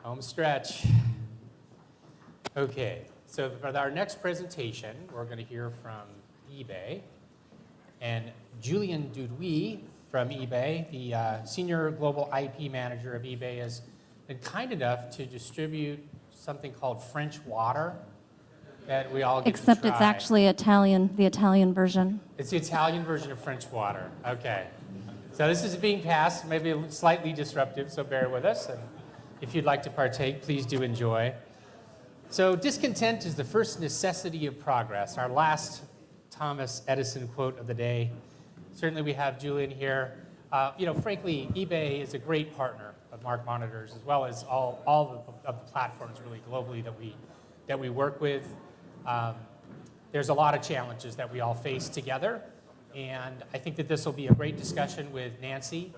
Home stretch. Okay, so for our next presentation, we're going to hear from eBay. And Julien Dudouis from eBay, the Senior Global IP Manager of eBay, has been kind enough to distribute something called French water that we all get to try. Except it's actually Italian, the Italian version. It's the Italian version of French water. Okay. So this is being passed, maybe slightly disruptive, so bear with us. And if you'd like to partake, please do enjoy. So discontent is the first necessity of progress. Our last Thomas Edison quote of the day. Certainly we have Julien here. Frankly, eBay is a great partner of MarkMonitors, as well as all of the platforms really globally that we work with. There's a lot of challenges that we all face together. And I think that this will be a great discussion with Nancy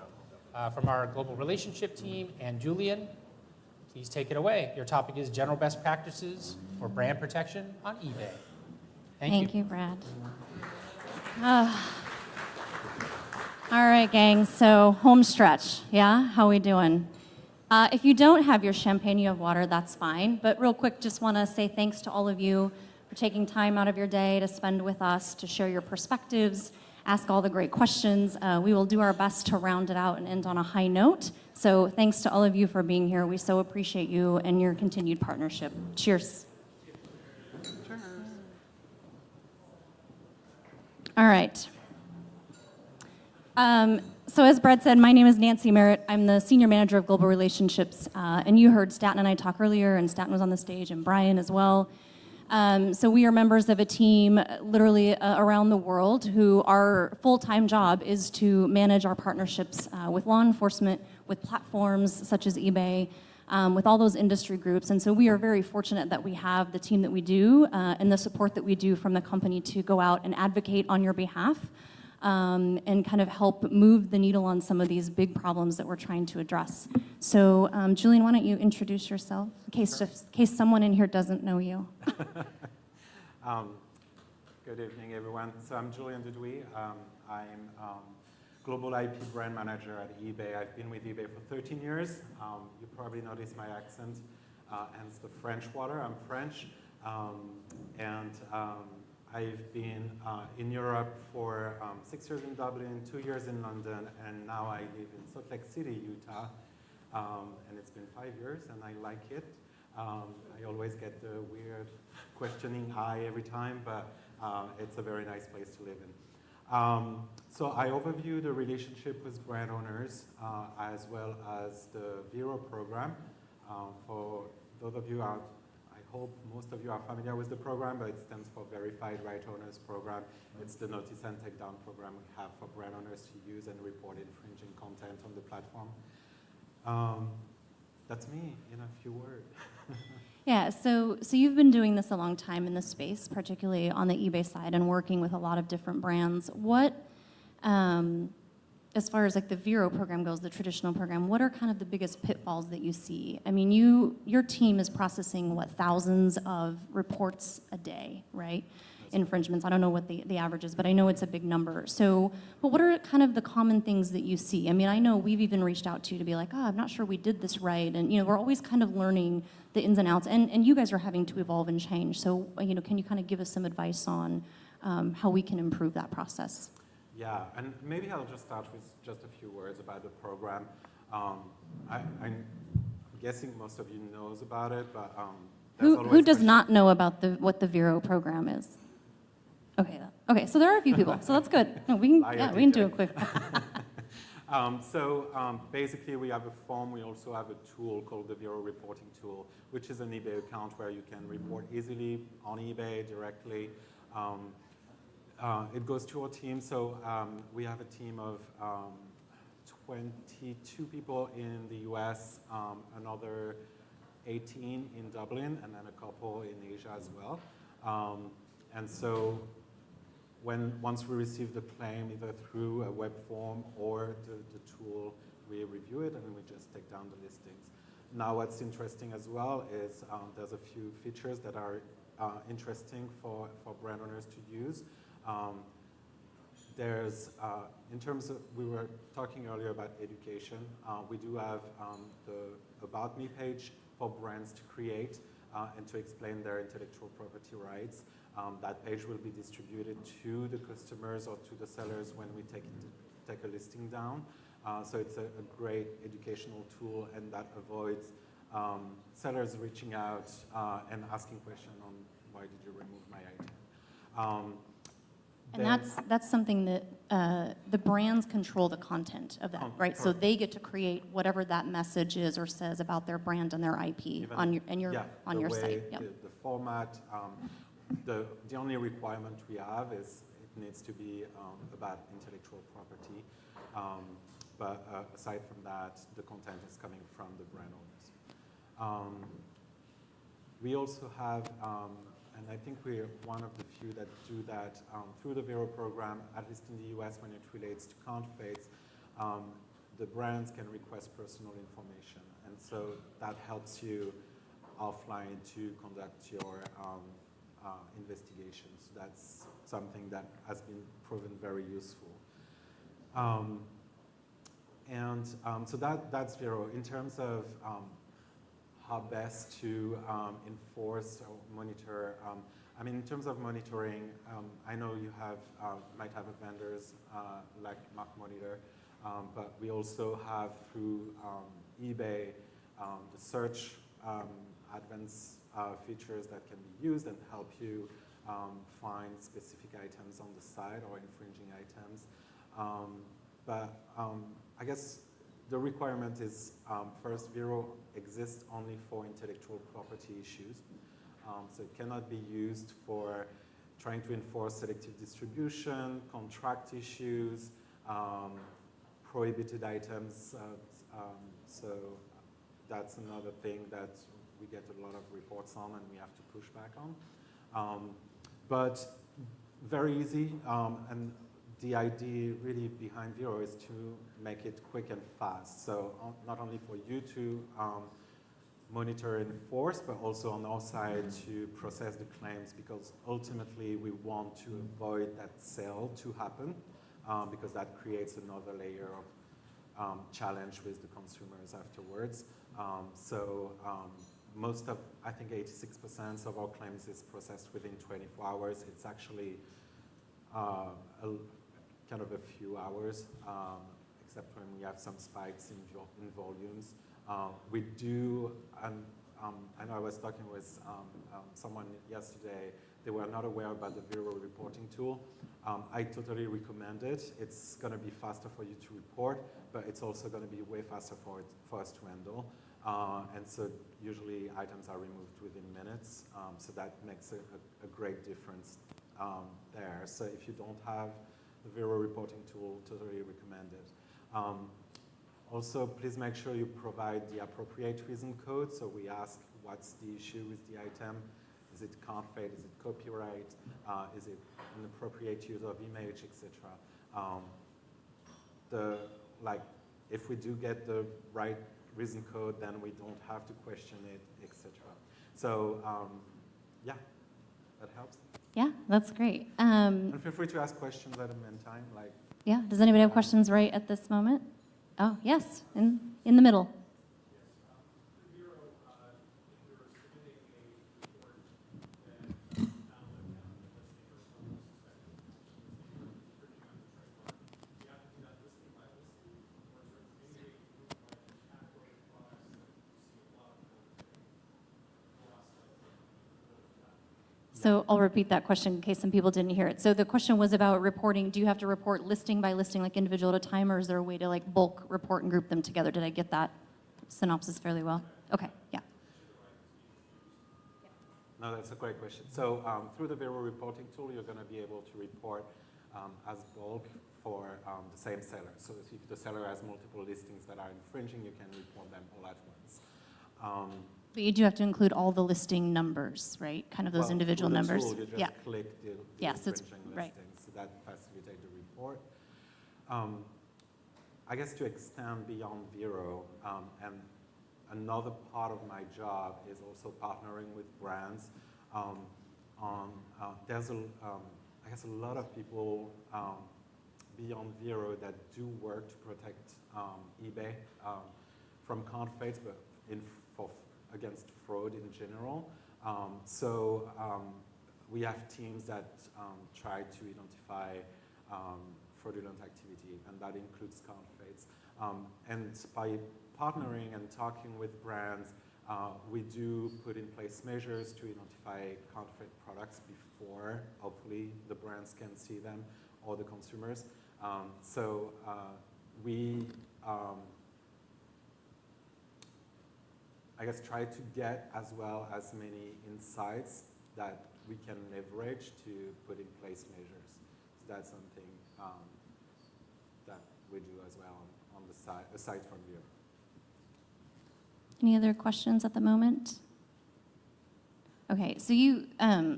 from our global relationship team and Julien. Please take it away. Your topic is general best practices for brand protection on eBay. Thank you, Brad. All right, gang, so home stretch, yeah? How we doing? If you don't have your champagne, you have water, that's fine. But real quick, just want to say thanks to all of you for taking time out of your day to spend with us, to share your perspectives, ask all the great questions. We will do our best to round it out and end on a high note. So thanks to all of you for being here. We so appreciate you and your continued partnership. Cheers. Cheers. All right. So as Brad said, my name is Nancy Merritt. I'm the Senior Manager of Global Relationships. And you heard Staten and I talk earlier, and Staten was on the stage, and Brian as well. So we are members of a team literally around the world who our full-time job is to manage our partnerships with law enforcement, with platforms such as eBay, with all those industry groups. And so we are very fortunate that we have the team that we do and the support that we do from the company to go out and advocate on your behalf and kind of help move the needle on some of these big problems that we're trying to address. So Julien, why don't you introduce yourself in case someone in here doesn't know you. Good evening, everyone. So I'm Julien Dudouis. I'm Global IP Brand Manager at eBay. I've been with eBay for 13 years. You probably noticed my accent, hence the French water. I'm French. I've been in Europe for 6 years in Dublin, 2 years in London, and now I live in Salt Lake City, Utah. And it's been 5 years, and I like it. I always get the weird questioning eye every time, but it's a very nice place to live in. So I overview the relationship with brand owners as well as the Vero program. For those of you out, I hope most of you are familiar with the program, but it stands for Verified Right Owners Program. It's the notice and takedown program we have for brand owners to use and report infringing content on the platform. That's me in a few words. Yeah, so you've been doing this a long time in this space, particularly on the eBay side and working with a lot of different brands. What, as far as like the Vero program goes, the traditional program, what are kind of the biggest pitfalls that you see? I mean, your team is processing, thousands of reports a day, right? Infringements. I don't know what the average is, but I know it's a big number. So, but what are kind of the common things that you see? I mean, I know we've even reached out to you to be like, I'm not sure we did this right. And, we're always kind of learning the ins and outs. And you guys are having to evolve and change. So, can you kind of give us some advice on how we can improve that process? Yeah, and maybe I'll just start with just a few words about the program. I'm guessing most of you knows about it, but who does not know about what the Vero program is? Okay, so there are a few people, so that's good. No, we can do it quick. Basically, we have a form. We also have a tool called the Vero reporting tool, which is an eBay account where you can report easily on eBay directly. It goes to our team. So we have a team of 22 people in the US, another 18 in Dublin, and then a couple in Asia as well. And so once we receive the claim, either through a web form or the tool, we review it and we just take down the listings. Now what's interesting as well is there's a few features that are interesting for brand owners to use. There's, in terms of, we were talking earlier about education, we do have the About Me page for brands to create and to explain their intellectual property rights. That page will be distributed to the customers or to the sellers when we take a listing down. So it's a great educational tool, and that avoids sellers reaching out and asking questions on why did you remove my item. And that's something that the brands control the content of that, right? So they get to create whatever that message is or says about their brand and their IP on your site. Yep. The format. The only requirement we have is it needs to be about intellectual property. But aside from that, the content is coming from the brand owners. We also have, and I think we're one of the few that do that through the Vero program, at least in the US when it relates to counterfeits, the brands can request personal information. And so that helps you offline to conduct your investigations. That's something that has been proven very useful. So that's Vero. In terms of how best to enforce or monitor, I mean, in terms of monitoring, I know you might have vendors like MarkMonitor, but we also have through eBay the search advanced features that can be used and help you find specific items on the site or infringing items. But I guess the requirement is, first, Vero exists only for intellectual property issues. So it cannot be used for trying to enforce selective distribution, contract issues, prohibited items. So that's another thing that we get a lot of reports on and we have to push back on. But very easy, and the idea really behind Vero is to make it quick and fast. So not only for you to monitor and enforce, but also on our side to process the claims, because ultimately we want to avoid that sale to happen, because that creates another layer of challenge with the consumers afterwards. Most of, I think 86% of our claims is processed within 24 hours. It's actually kind of a few hours, except when we have some spikes in volumes. We do, and I know I was talking with someone yesterday, they were not aware about the Vero reporting tool. I totally recommend it. It's going to be faster for you to report, but it's also going to be way faster for us to handle. And so usually items are removed within minutes, so that makes a great difference there. So if you don't have the Vero reporting tool, totally recommend it. Also, please make sure you provide the appropriate reason code. So we ask, what's the issue with the item? Is it counterfeit? Is it copyright? Is it an appropriate use of image, etc.? If we do get the right reason code, then we don't have to question it, etc. So, yeah, that helps. Yeah, that's great. And feel free to ask questions at the meantime. Yeah, does anybody have questions right at this moment? Oh, yes, in the middle. So I'll repeat that question in case some people didn't hear it. So the question was about reporting. Do you have to report listing by listing, like individual at a time, or is there a way to like bulk report and group them together? Did I get that synopsis fairly well? Okay, yeah. No, that's a great question. So through the Vero reporting tool, you're going to be able to report as bulk for the same seller. So if the seller has multiple listings that are infringing, you can report them all at once. But you do have to include all the listing numbers, right? Kind of those individual numbers. Tool, you just click the infringing listings, so that facilitates the report. I guess to extend beyond Vero, and another part of my job is also partnering with brands. There's I guess a lot of people beyond Vero that do work to protect eBay from counterfeits, but against fraud in general. We have teams that try to identify fraudulent activity, and that includes counterfeits. And by partnering and talking with brands, we do put in place measures to identify counterfeit products before, hopefully, the brands can see them or the consumers. We I guess try to get as well as many insights that we can leverage to put in place measures. So that's something that we do as well on the side, aside from you. Any other questions at the moment? Okay, so you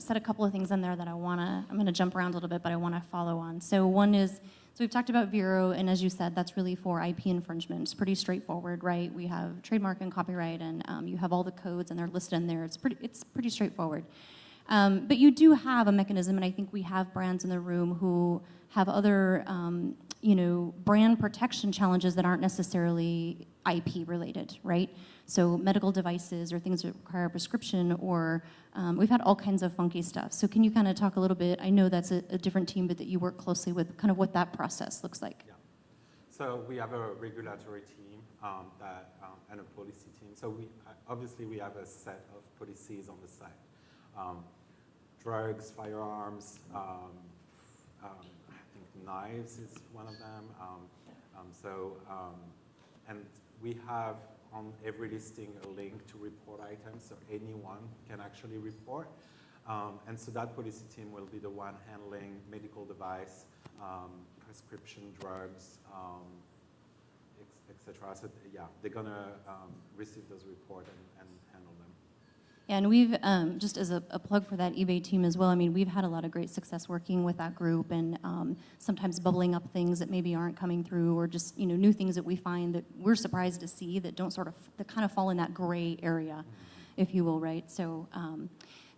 said a couple of things in there that I'm going to jump around a little bit, but I want to follow on. So one is, so we've talked about Vero, and as you said, that's really for IP infringement. It's pretty straightforward, right? We have trademark and copyright, and you have all the codes, and they're listed in there. It's pretty straightforward. But you do have a mechanism, and I think we have brands in the room who have other, brand protection challenges that aren't necessarily IP related, right? So medical devices or things that require a prescription, or we've had all kinds of funky stuff. So can you kind of talk a little bit, I know that's a different team, but that you work closely with, kind of what that process looks like. Yeah. So we have a regulatory team and a policy team. So obviously we have a set of policies on the site. Drugs, firearms, I think knives is one of them. And we have on every listing a link to report items, so anyone can actually report. And so that policy team will be the one handling medical device, prescription drugs, etc. So yeah, they're gonna receive those reports and handle them. Yeah, and we've, just as a plug for that eBay team as well, I mean, we've had a lot of great success working with that group, and sometimes bubbling up things that maybe aren't coming through, or just, new things that we find that we're surprised to see that don't that kind of fall in that gray area, if you will, right? So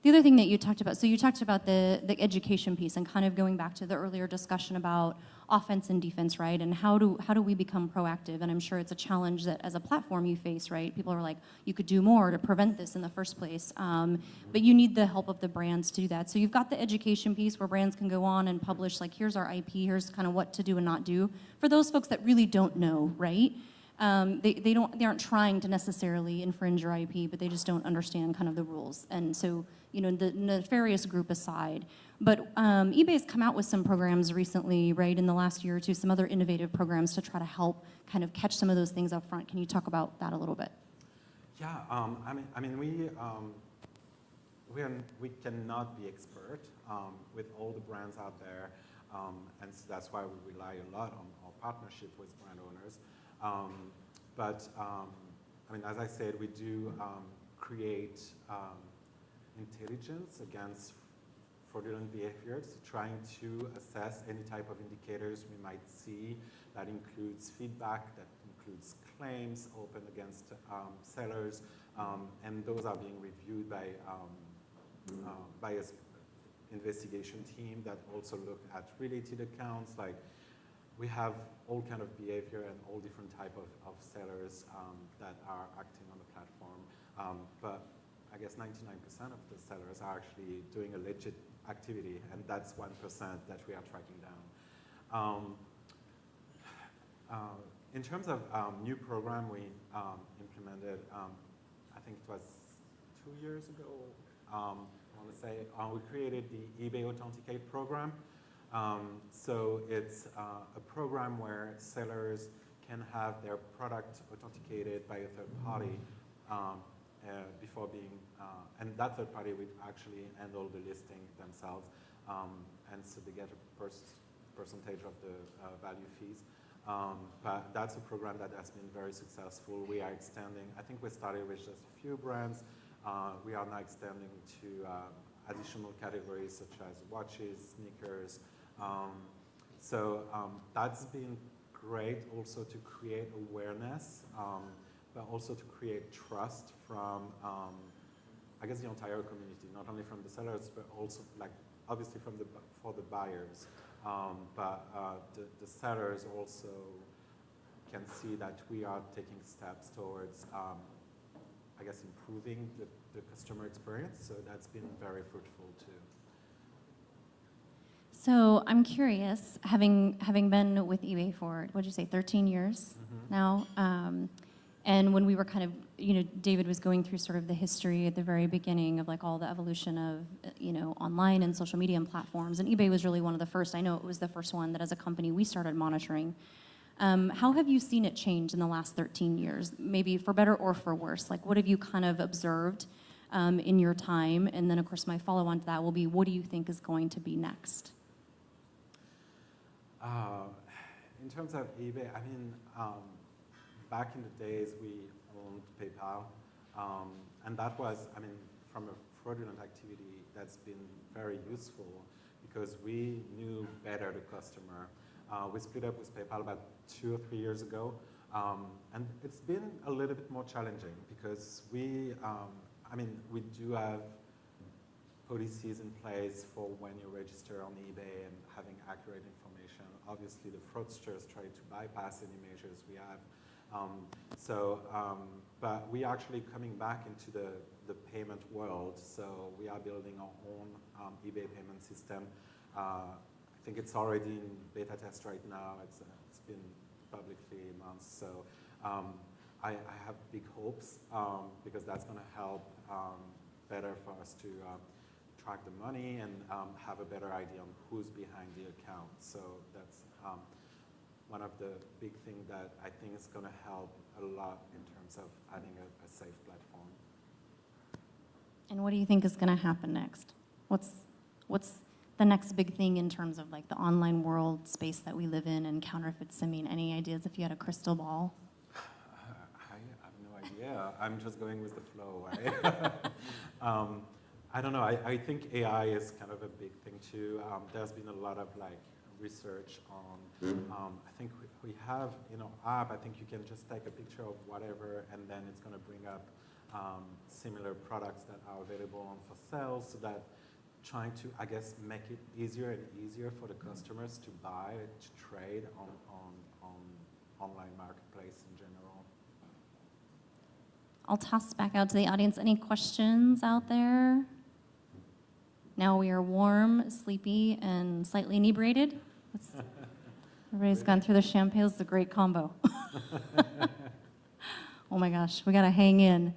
the other thing that you talked about, so you talked about the education piece, and kind of going back to the earlier discussion about offense and defense, right? And how do we become proactive? And I'm sure it's a challenge that as a platform you face, right? People are like, you could do more to prevent this in the first place. But you need the help of the brands to do that. So you've got the education piece where brands can go on and publish, like, here's our IP, here's kind of what to do and not do. For those folks that really don't know, right? They aren't trying to necessarily infringe your IP, but they just don't understand kind of the rules. And so, the nefarious group aside. But eBay's come out with some programs recently, right, in the last year or two, some other innovative programs to try to help kind of catch some of those things up front. Can you talk about that a little bit? Yeah, we cannot be expert with all the brands out there, and so that's why we rely a lot on our partnership with brand owners. As I said, we do create intelligence against fraudulent behaviors, trying to assess any type of indicators we might see. That includes feedback, that includes claims open against sellers, and those are being reviewed by an investigation team that also look at related accounts. Like, we have all kind of behavior and all different type of sellers that are acting on the platform, but I guess 99% of the sellers are actually doing a legit activity, and that's 1% that we are tracking down. In terms of new program we implemented, I think it was 2 years ago, I want to say, we created the eBay Authenticate program. So it's a program where sellers can have their product authenticated by a third party before being, and that third party would actually handle the listing themselves, and so they get a percentage of the value fees. But that's a program that has been very successful. We are extending, I think we started with just a few brands. We are now extending to additional categories such as watches, sneakers. That's been great also to create awareness, but also to create trust from, I guess, the entire community, not only from the sellers, but also, like, obviously for the buyers. But the sellers also can see that we are taking steps towards, I guess, experience, improving the customer experience. So that's been very fruitful too. So I'm curious, having been with eBay for, what'd you say, 13 years now? And when we were kind of, David was going through sort of the history at the very beginning of like all the evolution of, online and social media and platforms. And eBay was really one of the first. I know it was the first one that as a company we started monitoring. How have you seen it change in the last 13 years? Maybe for better or for worse? Like what have you kind of observed in your time? And then of course my follow-on to that will be, what do you think is going to be next? In terms of eBay, I mean, back in the days, we owned PayPal, and that was, I mean, from a fraudulent activity, that's been very useful because we knew better the customer. We split up with PayPal about 2 or 3 years ago, and it's been a little bit more challenging because we do have policies in place for when you register on eBay and having accurate information. Obviously, the fraudsters try to bypass any measures we have. But we are actually coming back into the payment world. So we are building our own eBay payment system. I think it's already in beta test right now. It's been publicly announced. So I have big hopes because that's going to help better for us to track the money and have a better idea on who's behind the account. So that's one of the big things that I think is going to help a lot in terms of having a safe platform. And what do you think is going to happen next? What's the next big thing in terms of like the online world space that we live in and counterfeits? I mean, any ideas if you had a crystal ball? I have no idea. I'm just going with the flow. Right? I don't know. I think AI is kind of a big thing too. There's been a lot of research on. I think we have in our app. I think you can just take a picture of whatever, and then it's going to bring up similar products that are available on for sale. So that trying to, I guess, make it easier and easier for the customers to buy, to trade on online marketplace in general. I'll toss back out to the audience. Any questions out there? Now we are warm, sleepy, and slightly inebriated. Everybody's gone through the champagne. It's a great combo. Oh my gosh, we got to hang in.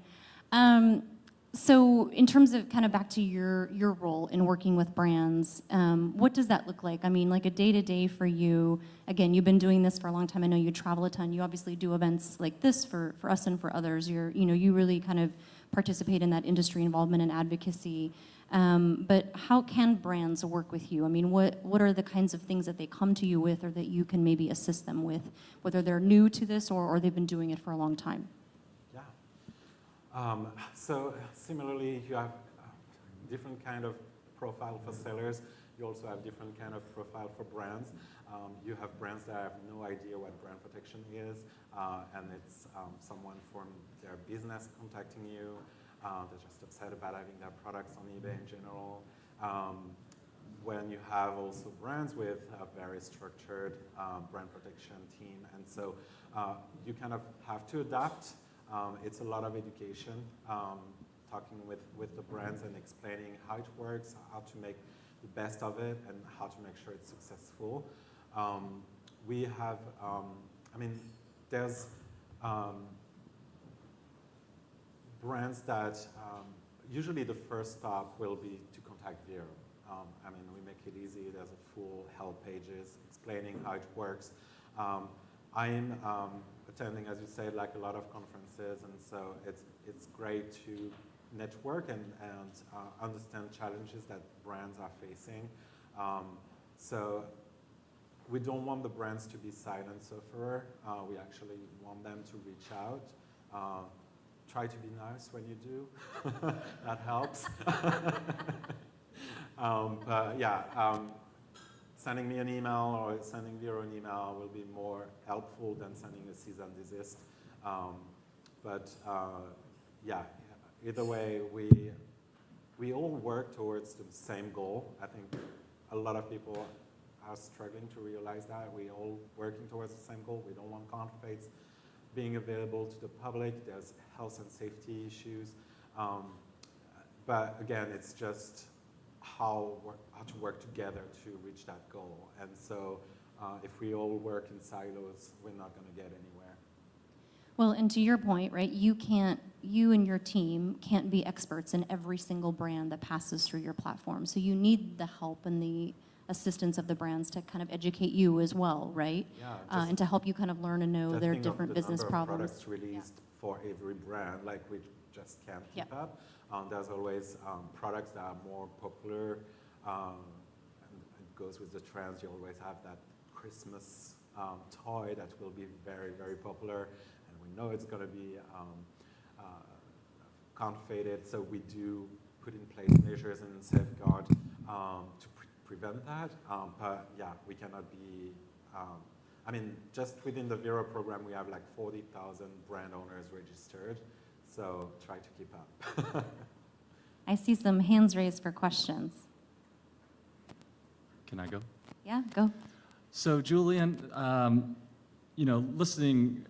So in terms of kind of back to your role in working with brands, what does that look like? I mean, like a day-to-day for you. Again, you've been doing this for a long time. I know you travel a ton. You obviously do events like this for us and for others. You really kind of participate in that industry involvement and advocacy. But how can brands work with you? I mean, what are the kinds of things that they come to you with or that you can maybe assist them with, whether they're new to this or they've been doing it for a long time? Yeah. So similarly, you have different kind of profile for sellers. You also have different kind of profile for brands. You have brands that have no idea what brand protection is, and it's someone from their business contacting you. They're just upset about having their products on eBay in general. When you have also brands with a very structured brand protection team. And so you kind of have to adapt. It's a lot of education, talking with the brands and explaining how it works, how to make the best of it, and how to make sure it's successful. We have, there's brands that usually the first stop will be to contact Vero. We make it easy. There's a full help pages explaining how it works. I'm attending, as you said, like a lot of conferences, and so it's great to network and understand challenges that brands are facing. So we don't want the brands to be silent sufferer. We actually want them to reach out. Try to be nice when you do. That helps. Sending me an email or sending Vero an email will be more helpful than sending a cease and desist. Either way, we all work towards the same goal. I think a lot of people are struggling to realize that. We're all working towards the same goal. We don't want counterfeits. being available to the public. There's health and safety issues. But again, it's just how to work together to reach that goal. And so if we all work in silos, we're not going to get anywhere. Well, and to your point, right, you and your team can't be experts in every single brand that passes through your platform. So you need the help and the assistance of the brands to kind of educate you as well, right? Yeah, And to help you kind of learn and know their different business problems. Products released for every brand, like we just can't keep up. There's always products that are more popular, and it goes with the trends. You always have that Christmas toy that will be very, very popular, and we know it's going to be counterfeited, so we do put in place measures and safeguard to prevent that. But yeah, we cannot be, I mean, just within the Vero program, we have like 40,000 brand owners registered, so try to keep up. I see some hands raised for questions. Can I go? Yeah, go. So Julian, you know, listening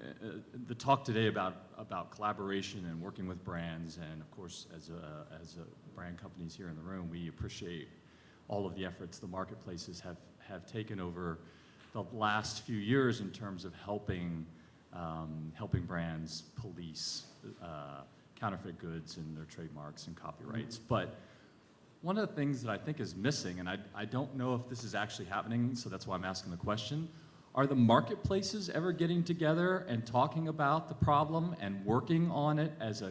the talk today about collaboration and working with brands, and of course, as brand companies here in the room, we appreciate all of the efforts the marketplaces have taken over the last few years in terms of helping brands police counterfeit goods and their trademarks and copyrights. But one of the things that I think is missing, and I don't know if this is actually happening, so that's why I'm asking the question, are the marketplaces ever getting together and talking about the problem and working on it as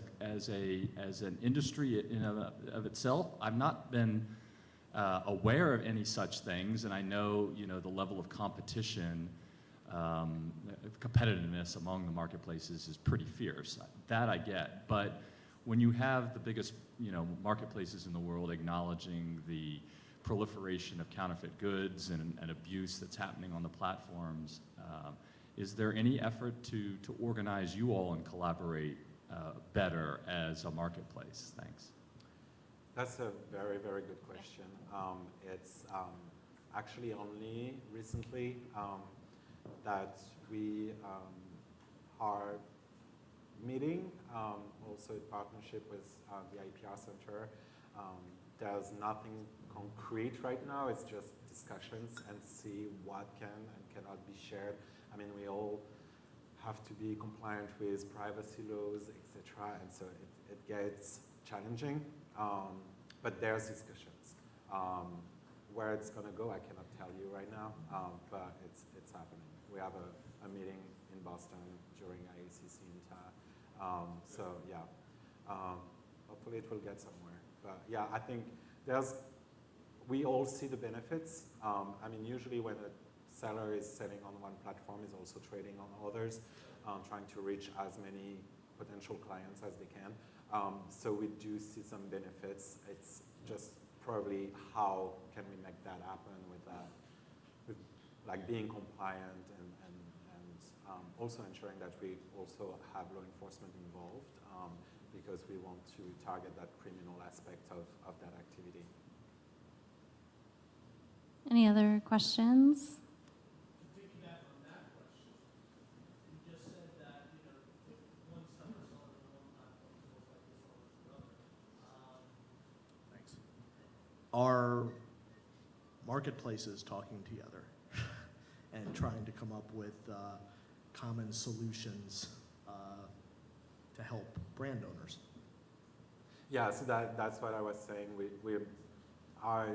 an industry in of itself? I've not been aware of any such things, and I know, you know, the level of competition, competitiveness among the marketplaces is pretty fierce. That I get, but when you have the biggest, you know, marketplaces in the world acknowledging the proliferation of counterfeit goods and abuse that's happening on the platforms, is there any effort to organize you all and collaborate better as a marketplace? Thanks. That's a very, very good question. It's actually only recently that we are meeting, also in partnership with the IPR Center. There's nothing concrete right now. It's just discussions and see what can and cannot be shared. I mean, we all have to be compliant with privacy laws, etc. And so it gets challenging. But there's discussions. Where it's going to go, I cannot tell you right now, but it's happening. We have a meeting in Boston during IACC in Utah. So yeah, hopefully it will get somewhere. But yeah, I think we all see the benefits. I mean, usually when a seller is selling on one platform, is also trading on others, trying to reach as many potential clients as they can. So we do see some benefits. It's just probably how can we make that happen with like being compliant and also ensuring that we also have law enforcement involved because we want to target that criminal aspect of that activity. Any other questions? Are marketplaces talking together and trying to come up with common solutions to help brand owners? Yeah, so that's what I was saying. We are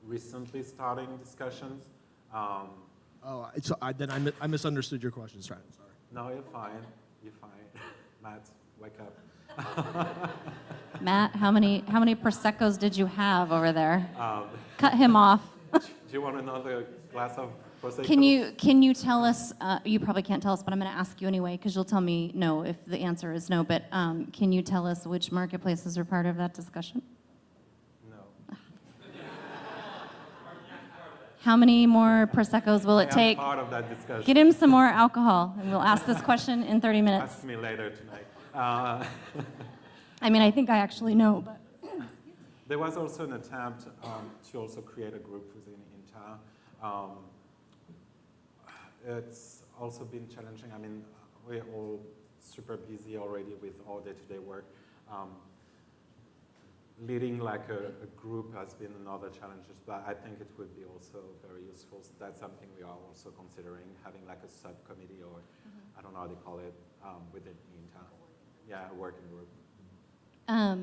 recently starting discussions. I misunderstood your question, Stratton. Sorry. No, you're fine. You're fine. Matt, wake up. Matt, how many Prosecco's did you have over there? Cut him off. Do you want another glass of Prosecco? Can you tell us, you probably can't tell us, but I'm going to ask you anyway, because you'll tell me no if the answer is no, but can you tell us which marketplaces are part of that discussion? No. How many more Prosecco's will it take? Part of that discussion. Get him some more alcohol, and we'll ask this question in 30 minutes. Ask me later tonight. I mean, I think I actually know, but... There was also an attempt to also create a group within INTA. It's also been challenging. I mean, we're all super busy already with all day-to-day work. Leading like a group has been another challenge, but I think it would be also very useful. So that's something we are also considering, having like a subcommittee or I don't know how they call it within INTA. Yeah, a working group.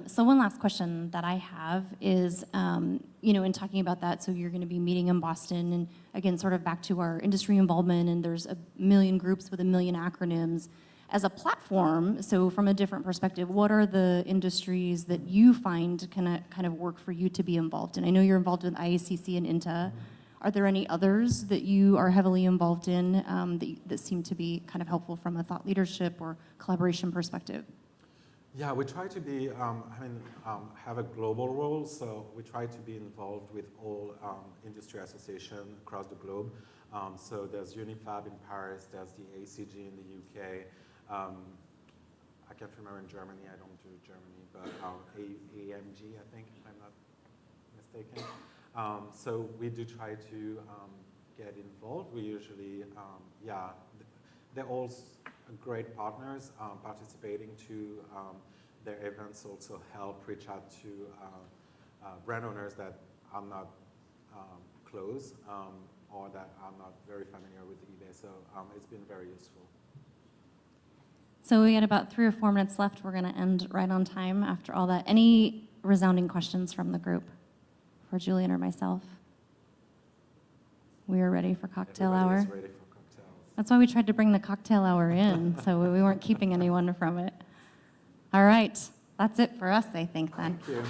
So one last question that I have is, in talking about that, so you're going to be meeting in Boston, and again, sort of back to our industry involvement, and there's a million groups with a million acronyms. As a platform, so from a different perspective, what are the industries that you find kind of work for you to be involved in? I know you're involved with IACC and INTA. Are there any others that you are heavily involved in that seem to be kind of helpful from a thought leadership or collaboration perspective? Yeah, we try to be, have a global role, so we try to be involved with all industry associations across the globe. So there's Unifab in Paris, there's the ACG in the UK. I can't remember in Germany, I don't do Germany, but AMG, I think, if I'm not mistaken. So we do try to get involved. We usually, they're all great partners. Participating to their events also help reach out to brand owners that are not close or that are not very familiar with eBay. So it's been very useful. So we got about 3 or 4 minutes left. We're going to end right on time after all that. Any resounding questions from the group for Julian or myself? We are ready for cocktail hour. Everybody is ready for cocktails. That's why we tried to bring the cocktail hour in, so we weren't keeping anyone from it. All right, that's it for us, I think, then. Thank you.